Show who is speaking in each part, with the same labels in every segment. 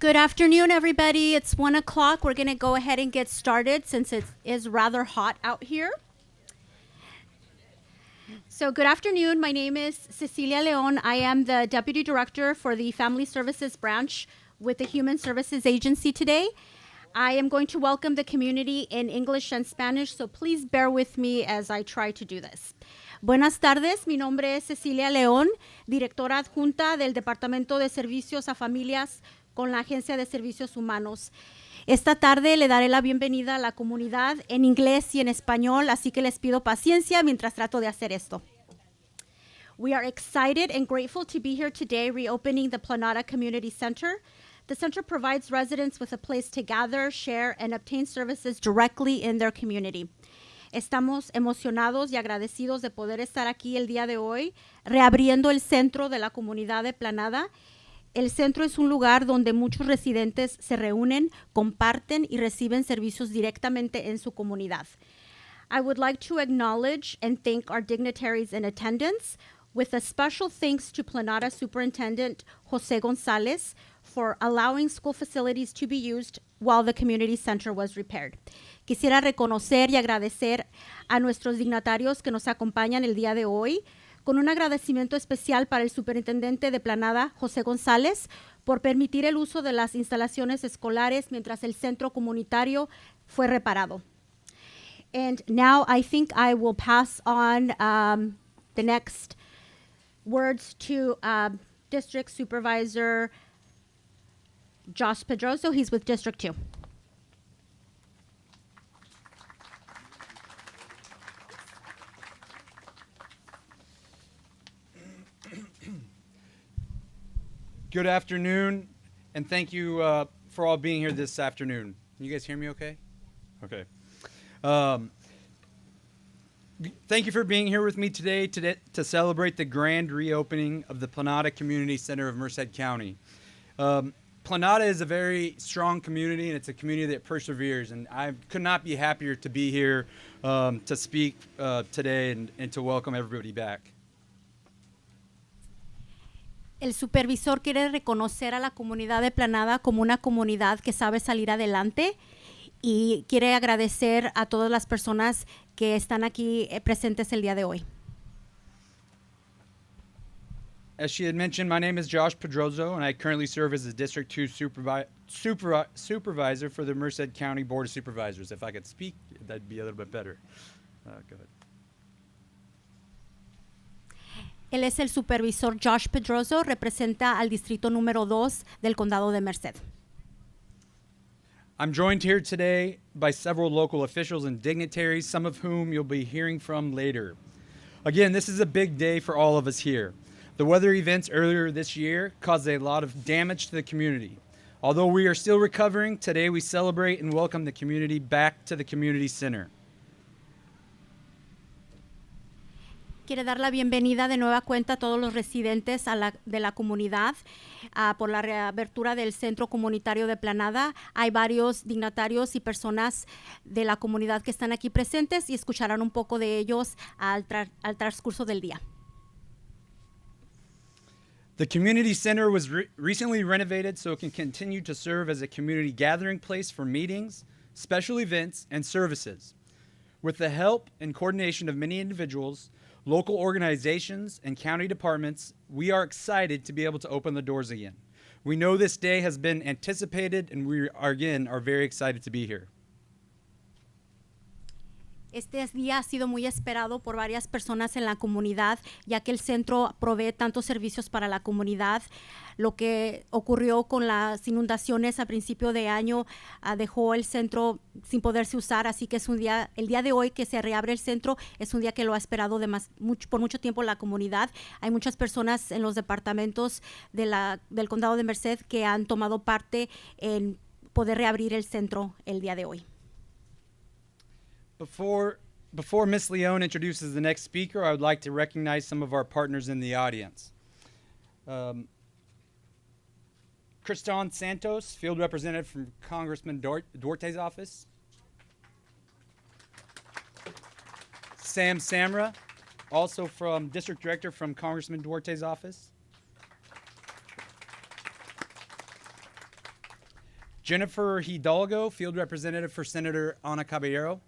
Speaker 1: Good afternoon, everybody. It's 1 o'clock. We're going to go ahead and get started since it is rather hot out here. So good afternoon. My name is Cecilia Leon. I am the Deputy Director for the Family Services Branch with the Human Services Agency today. I am going to welcome the community in English and Spanish, so please bear with me as I try to do this. Buenas tardes, mi nombre es Cecilia León, directora adjunta del Departamento de Servicios a Familias con la Agencia de Servicios Humanos. Esta tarde le daré la bienvenida a la comunidad en inglés y en español, así que les pido paciencia mientras trato de hacer esto. We are excited and grateful to be here today reopening the Planada Community Center. The center provides residents with a place to gather, share, and obtain services directly in their community. Estamos emocionados y agradecidos de poder estar aquí el día de hoy, reabriendo el centro de la comunidad de Planada. El centro es un lugar donde muchos residentes se reúnen, comparten y reciben servicios directamente en su comunidad. I would like to acknowledge and thank our dignitaries in attendance, with a special thanks to Planada Superintendent Jose Gonzalez for allowing school facilities to be used while the community center was repaired. Quisiera reconocer y agradecer a nuestros dignatarios que nos acompañan el día de hoy, con un agradecimiento especial para el superintendente de Planada, José González, por permitir el uso de las instalaciones escolares mientras el centro comunitario fue reparado. And now I think I will pass on the next words to District Supervisor Josh Pedroso. He's with District 2.
Speaker 2: Good afternoon, and thank you for all being here this afternoon. Can you guys hear me okay? Okay. Thank you for being here with me today to celebrate the grand reopening of the Planada Community Center of Merced County. Planada is a very strong community, and it's a community that perseveres, and I could not be happier to be here to speak today and to welcome everybody back.
Speaker 1: El supervisor quiere reconocer a la comunidad de Planada como una comunidad que sabe salir adelante y quiere agradecer a todas las personas que están aquí presentes el día de hoy.
Speaker 2: As she had mentioned, my name is Josh Pedroso, and I currently serve as the District 2 Supervisor for the Merced County Board of Supervisors. If I could speak, that'd be a little bit better. Go ahead.
Speaker 1: Él es el supervisor Josh Pedroso, representa al distrito número 2 del condado de Merced.
Speaker 2: I'm joined here today by several local officials and dignitaries, some of whom you'll be hearing from later. Again, this is a big day for all of us here. The weather events earlier this year caused a lot of damage to the community. Although we are still recovering, today we celebrate and welcome the community back to the community center.
Speaker 1: Quiere dar la bienvenida de nueva cuenta a todos los residentes de la comunidad por la reapertura del Centro Comunitario de Planada. Hay varios dignatarios y personas de la comunidad que están aquí presentes y escucharán un poco de ellos al transcurso del día.
Speaker 2: The community center was recently renovated so it can continue to serve as a community gathering place for meetings, special events, and services. With the help and coordination of many individuals, local organizations, and county departments, we are excited to be able to open the doors again. We know this day has been anticipated, and we are very excited to be here.
Speaker 1: Este día ha sido muy esperado por varias personas en la comunidad, ya que el centro provee tantos servicios para la comunidad. Lo que ocurrió con las inundaciones a principio de año dejó el centro sin poderse usar, así que es el día de hoy que se reabre el centro, es un día que lo ha esperado por mucho tiempo la comunidad. Hay muchas personas en los departamentos del condado de Merced que han tomado parte en poder reabrir el centro el día de hoy.
Speaker 2: Before Ms. Leone introduces the next speaker, I would like to recognize some of our partners in the audience. Criston Santos, Field Representative from Congressman Duarte's office. Sam Samra, also from District Director from Congressman Duarte's office. Jennifer Hidalgo, Field Representative for Senator Ana Caballero.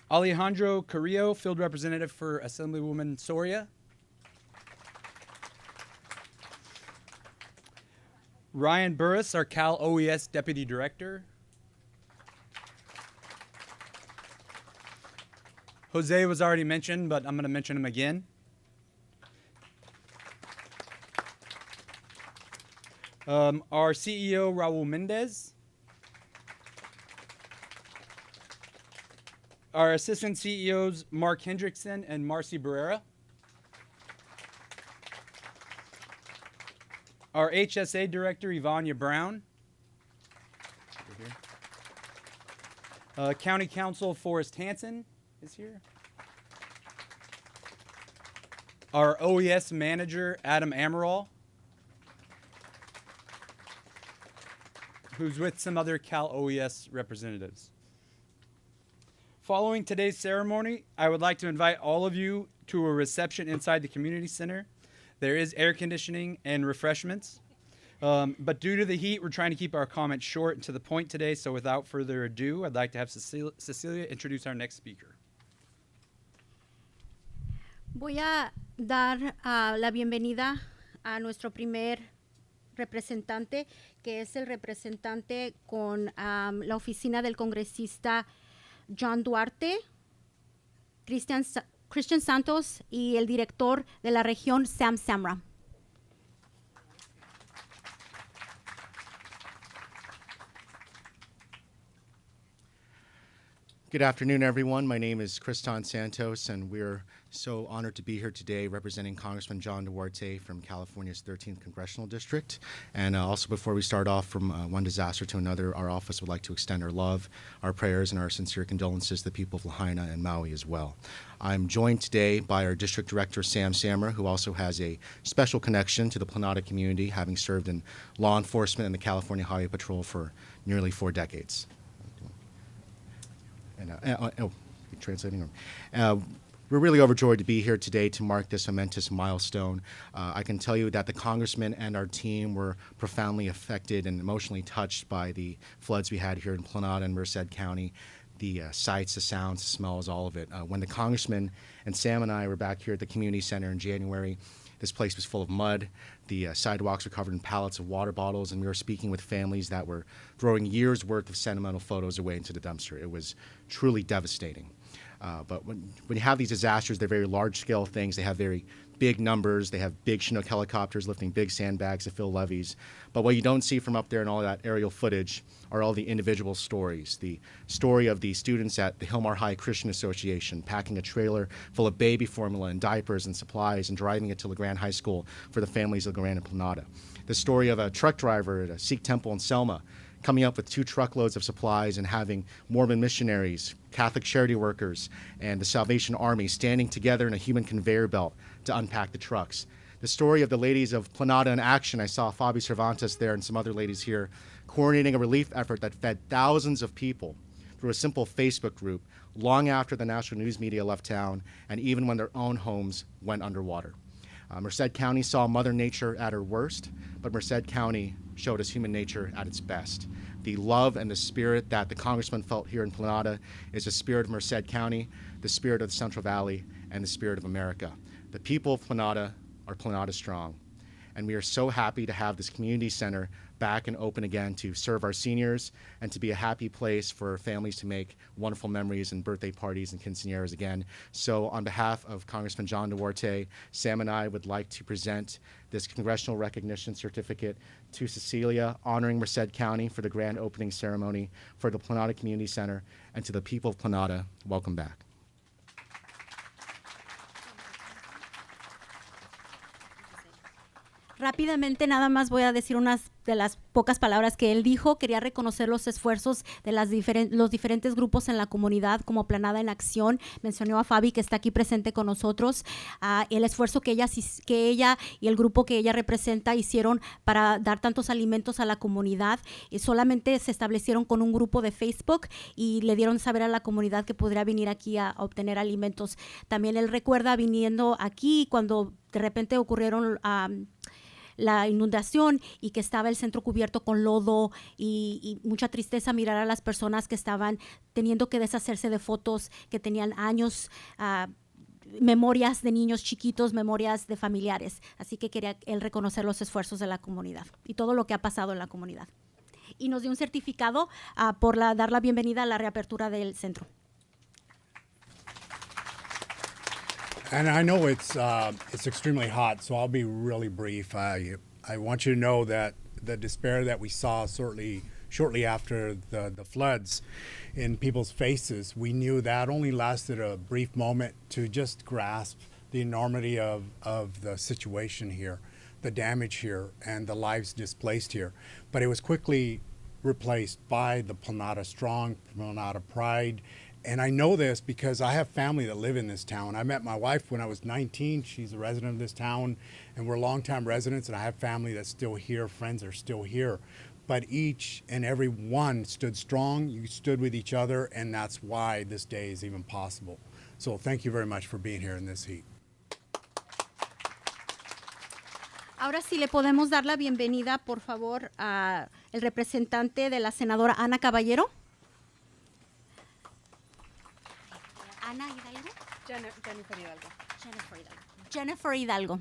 Speaker 2: Alejandro Carrillo, Field Representative for Assemblywoman Soria. Ryan Burris, our Cal OES Deputy Director. Jose was already mentioned, but I'm going to mention him again. Our CEO, Raul Mendez. Our Assistant CEOs, Mark Hendrickson and Marcy Barrera. Our HSA Director, Ivania Brown. County Counsel, Forrest Hansen is here. Our OES Manager, Adam Amaral, who's with some other Cal OES representatives. Following today's ceremony, I would like to invite all of you to a reception inside the community center. There is air conditioning and refreshments. But due to the heat, we're trying to keep our comments short and to the point today. So without further ado, I'd like to have Cecilia introduce our next speaker.
Speaker 1: Voy a dar la bienvenida a nuestro primer representante, que es el representante con la oficina del congresista John Duarte, Christian Santos y el director de la región Sam Samra.
Speaker 3: Good afternoon, everyone. My name is Christian Santos, and we're so honored to be here today representing Congressman John Duarte from California's 13th Congressional District. And also, before we start off from one disaster to another, our office would like to extend our love, our prayers, and our sincere condolences to the people of Lahaina and Maui as well. I'm joined today by our District Director, Sam Samra, who also has a special connection to the Planada community, having served in law enforcement and the California Highway Patrol for nearly 4 decades. Translating. We're really overjoyed to be here today to mark this momentous milestone. I can tell you that the Congressman and our team were profoundly affected and emotionally touched by the floods we had here in Planada and Merced County. The sights, the sounds, the smells, all of it. When the Congressman and Sam and I were back here at the community center in January, this place was full of mud. The sidewalks were covered in pallets of water bottles, and we were speaking with families that were throwing years' worth of sentimental photos away into the dumpster. It was truly devastating. But when you have these disasters, they're very large-scale things. They have very big numbers. They have big Chinook helicopters lifting big sandbags to fill levees. But what you don't see from up there in all that aerial footage are all the individual stories. The story of the students at the Hillmar High Christian Association packing a trailer full of baby formula and diapers and supplies and driving it to LeGrand High School for the families of LeGrand and Planada. The story of a truck driver at a Sikh temple in Selma coming up with 2 truckloads of supplies and having Mormon missionaries, Catholic charity workers, and the Salvation Army standing together in a human conveyor belt to unpack the trucks. The story of the ladies of Planada in action. I saw Fabi Cervantes there and some other ladies here coordinating a relief effort that fed thousands of people through a simple Facebook group long after the national news media left town and even when their own homes went underwater. Merced County saw Mother Nature at her worst, but Merced County showed us human nature at its best. The love and the spirit that the Congressman felt here in Planada is the spirit of Merced County, the spirit of the Central Valley, and the spirit of America. The people of Planada are Planada strong, and we are so happy to have this community center back and open again to serve our seniors and to be a happy place for families to make wonderful memories and birthday parties and quinceañeras again. So on behalf of Congressman John Duarte, Sam and I would like to present this Congressional Recognition Certificate to Cecilia, honoring Merced County for the grand opening ceremony for the Planada Community Center, and to the people of Planada, welcome back.
Speaker 1: Rápidamente, nada más voy a decir unas de las pocas palabras que él dijo. Quería reconocer los esfuerzos de los diferentes grupos en la comunidad, como Planada en Acción. Mencionó a Fabi, que está aquí presente con nosotros. El esfuerzo que ella y el grupo que ella representa hicieron para dar tantos alimentos a la comunidad. Y solamente se establecieron con un grupo de Facebook y le dieron saber a la comunidad que podría venir aquí a obtener alimentos. También él recuerda viniendo aquí cuando de repente ocurrieron la inundación y que estaba el centro cubierto con lodo y mucha tristeza mirar a las personas que estaban teniendo que deshacerse de fotos que tenían años, memorias de niños chiquitos, memorias de familiares. Así que quería él reconocer los esfuerzos de la comunidad y todo lo que ha pasado en la comunidad. Y nos dio un certificado por dar la bienvenida a la reapertura del centro.
Speaker 4: And I know it's extremely hot, so I'll be really brief. I want you to know that the despair that we saw shortly after the floods in people's faces, we knew that only lasted a brief moment to just grasp the enormity of the situation here, the damage here, and the lives displaced here. But it was quickly replaced by the Planada Strong, Planada Pride. And I know this because I have family that live in this town. I met my wife when I was 19. She's a resident of this town, and we're longtime residents, and I have family that's still here, friends that are still here. But each and every one stood strong. You stood with each other, and that's why this day is even possible. So thank you very much for being here in this heat.
Speaker 1: Ahora sí le podemos dar la bienvenida, por favor, a el representante de la senadora Ana Caballero. Ana Hidalgo.
Speaker 5: Jennifer Hidalgo.
Speaker 1: Jennifer Hidalgo.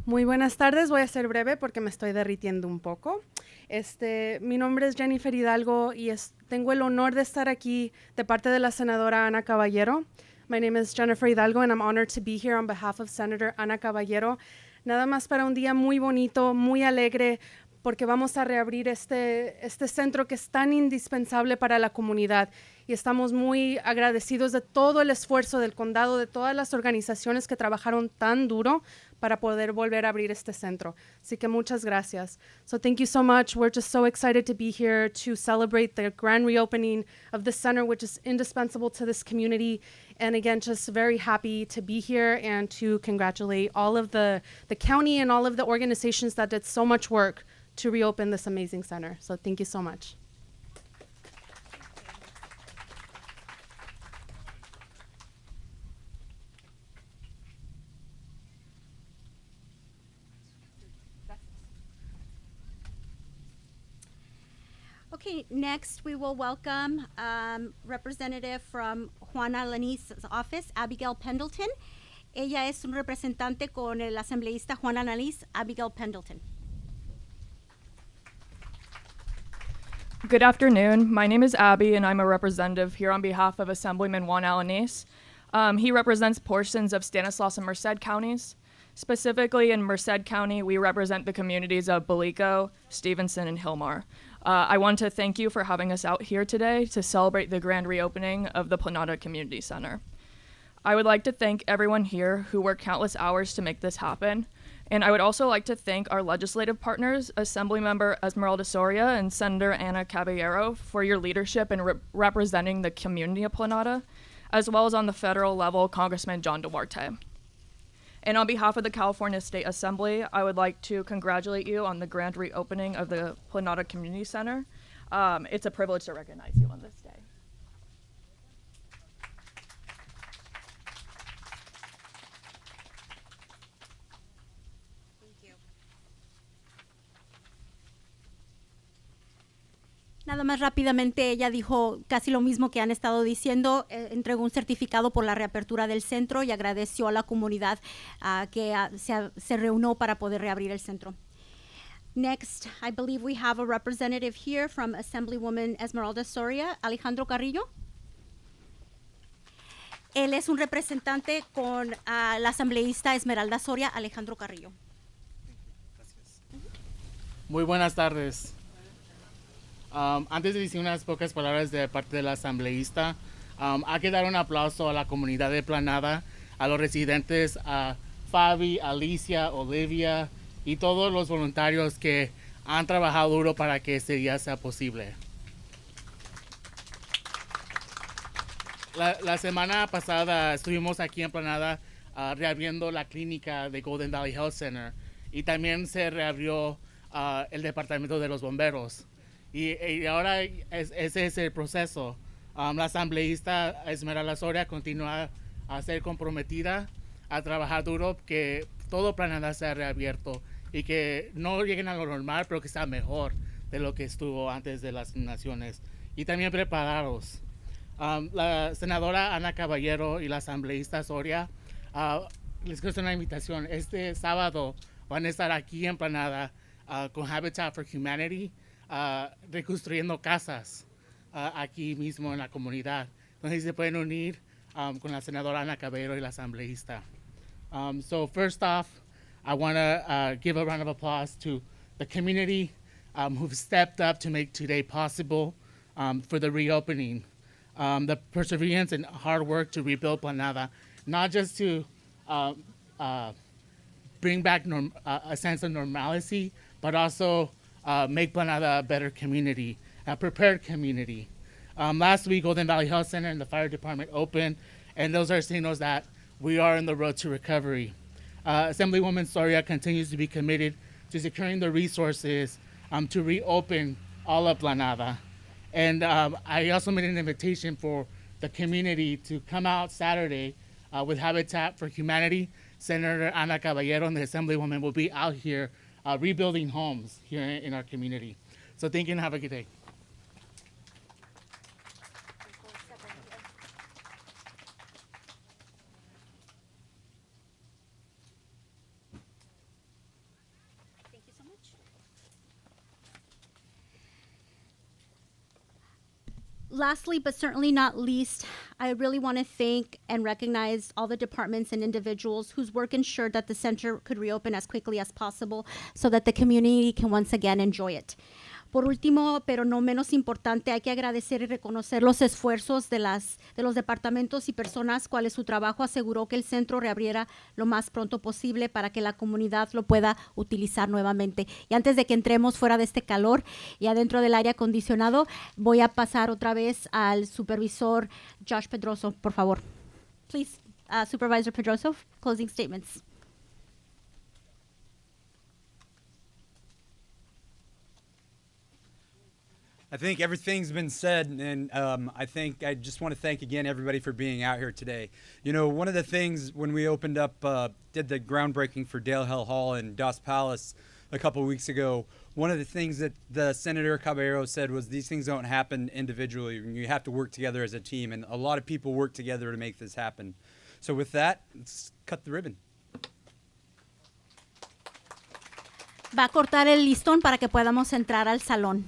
Speaker 5: Muy buenas tardes, voy a ser breve porque me estoy derritiendo un poco. Mi nombre es Jennifer Hidalgo y tengo el honor de estar aquí de parte de la senadora Ana Caballero. My name is Jennifer Hidalgo and I'm honored to be here on behalf of Senator Ana Caballero. Nada más para un día muy bonito, muy alegre, porque vamos a reabrir este centro que es tan indispensable para la comunidad. Y estamos muy agradecidos de todo el esfuerzo del condado, de todas las organizaciones que trabajaron tan duro para poder volver a abrir este centro. Así que muchas gracias. So thank you so much. We're just so excited to be here to celebrate the grand reopening of this center, which is indispensable to this community. And again, just very happy to be here and to congratulate all of the county and all of the organizations that did so much work to reopen this amazing center. So thank you so much.
Speaker 1: Okay, next we will welcome representative from Juana Lanise's office, Abigail Pendleton. Ella es un representante con el asambleísta Juana Lanise, Abigail Pendleton.
Speaker 6: Good afternoon. My name is Abby, and I'm a representative here on behalf of Assemblyman Juan Alanis. He represents portions of Stanislaus and Merced counties. Specifically in Merced County, we represent the communities of Balico, Stevenson, and Hillmar. I want to thank you for having us out here today to celebrate the grand reopening of the Planada Community Center. I would like to thank everyone here who worked countless hours to make this happen. And I would also like to thank our legislative partners, Assemblymember Esmeralda Soria and Senator Ana Caballero, for your leadership in representing the community of Planada, as well as on the federal level, Congressman John Duarte. And on behalf of the California State Assembly, I would like to congratulate you on the grand reopening of the Planada Community Center. It's a privilege to recognize you on this day.
Speaker 1: Nada más rápidamente, ella dijo casi lo mismo que han estado diciendo, entregó un certificado por la reapertura del centro y agradeció a la comunidad que se reunió para poder reabrir el centro. Next, I believe we have a representative here from Assemblywoman Esmeralda Soria, Alejandro Carrillo. Él es un representante con la asambleísta Esmeralda Soria, Alejandro Carrillo.
Speaker 7: Muy buenas tardes. Antes de decir unas pocas palabras de parte de la asambleísta, hay que dar un aplauso a la comunidad de Planada, a los residentes, a Fabi, Alicia, Olivia y todos los voluntarios que han trabajado duro para que este día sea posible. La semana pasada estuvimos aquí en Planada reabriendo la clínica de Golden Valley Health Center y también se reabrió el departamento de los bomberos. Y ahora ese es el proceso. La asambleísta Esmeralda Soria continúa a ser comprometida, a trabajar duro, que todo Planada sea reabierto y que no lleguen a lo normal, pero que sea mejor de lo que estuvo antes de las inundaciones. Y también preparados. La senadora Ana Caballero y la asambleísta Soria les quiero hacer una invitación. Este sábado van a estar aquí en Planada con Habitat for Humanity reconstruyendo casas aquí mismo en la comunidad. Entonces se pueden unir con la senadora Ana Caballero y la asambleísta. So first off, I want to give a round of applause to the community who've stepped up to make today possible for the reopening. The perseverance and hard work to rebuild Planada, not just to bring back a sense of normalcy, but also make Planada a better community, a prepared community. Last week, Golden Valley Health Center and the fire department opened, and those are signals that we are on the road to recovery. Assemblywoman Soria continues to be committed to securing the resources to reopen all of Planada. And I also made an invitation for the community to come out Saturday with Habitat for Humanity. Senator Ana Caballero and the Assemblywoman will be out here rebuilding homes here in our community. So thank you and have a good day.
Speaker 1: Thank you so much. Lastly, but certainly not least, I really want to thank and recognize all the departments and individuals whose work ensured that the center could reopen as quickly as possible so that the community can once again enjoy it. Por último, pero no menos importante, hay que agradecer y reconocer los esfuerzos de los departamentos y personas cuales su trabajo aseguró que el centro reabriera lo más pronto posible para que la comunidad lo pueda utilizar nuevamente. Y antes de que entremos fuera de este calor y adentro del aire acondicionado, voy a pasar otra vez al supervisor Josh Pedroso, por favor. Please, Supervisor Pedroso, closing statements.
Speaker 2: I think everything's been said, and I think I just want to thank again everybody for being out here today. You know, one of the things when we opened up, did the groundbreaking for Dale Hill Hall in Dos Palace a couple of weeks ago, one of the things that the Senator Caballero said was these things don't happen individually. You have to work together as a team, and a lot of people work together to make this happen. So with that, let's cut the ribbon.
Speaker 1: Va a cortar el listón para que podamos entrar al salón.